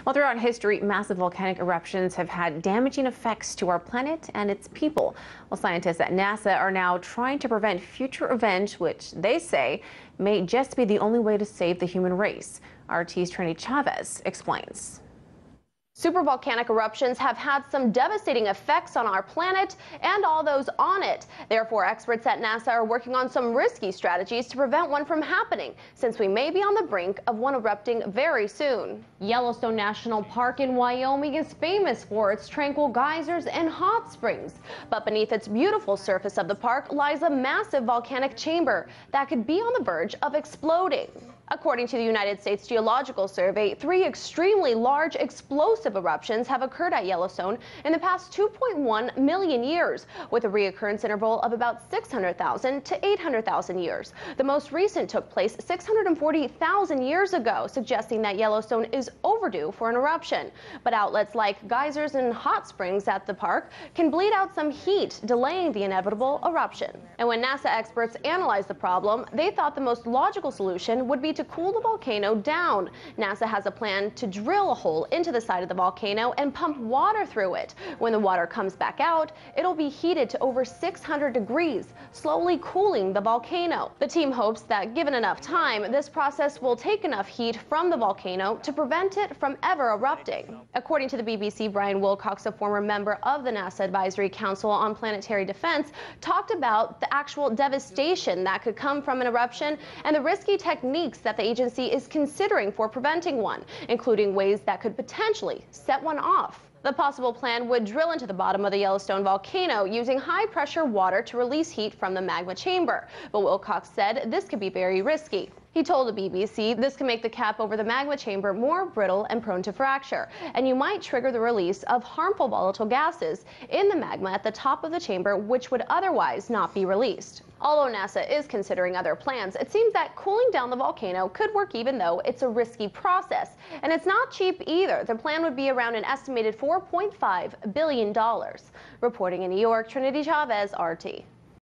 Well, throughout history, massive volcanic eruptions have had damaging effects to our planet and its people. Well, scientists at NASA are now trying to prevent future events, which they say may just be the only way to save the human race. RT's Trinity Chavez explains. Supervolcanic eruptions have had some devastating effects on our planet and all those on it. Therefore, experts at NASA are working on some risky strategies to prevent one from happening, since we may be on the brink of one erupting very soon. Yellowstone National Park in Wyoming is famous for its tranquil geysers and hot springs. But beneath its beautiful surface of the park lies a massive volcanic chamber that could be on the verge of exploding. According to the United States Geological Survey, 3 extremely large explosive eruptions have occurred at Yellowstone in the past 2.1 million years, with a reoccurrence interval of about 600,000 to 800,000 years. The most recent took place 640,000 years ago, suggesting that Yellowstone is overdue for an eruption. But outlets like geysers and hot springs at the park can bleed out some heat, delaying the inevitable eruption. And when NASA experts analyzed the problem, they thought the most logical solution would be to cool the volcano down. NASA has a plan to drill a hole into the side of the volcano and pump water through it. When the water comes back out, it'll be heated to over 600 degrees, slowly cooling the volcano. The team hopes that given enough time, this process will take enough heat from the volcano to prevent it from ever erupting. According to the BBC, Brian Wilcox, a former member of the NASA Advisory Council on Planetary Defense, talked about the actual devastation that could come from an eruption and the risky techniques that the agency is considering for preventing one, including ways that could potentially set one off. The possible plan would drill into the bottom of the Yellowstone volcano using high-pressure water to release heat from the magma chamber. But Wilcox said this could be very risky. He told the BBC this can make the cap over the magma chamber more brittle and prone to fracture, and you might trigger the release of harmful volatile gases in the magma at the top of the chamber, which would otherwise not be released. Although NASA is considering other plans, it seems that cooling down the volcano could work even though it's a risky process. And it's not cheap either. The plan would be around an estimated $4.5 billion. Reporting in New York, Trinity Chavez, RT.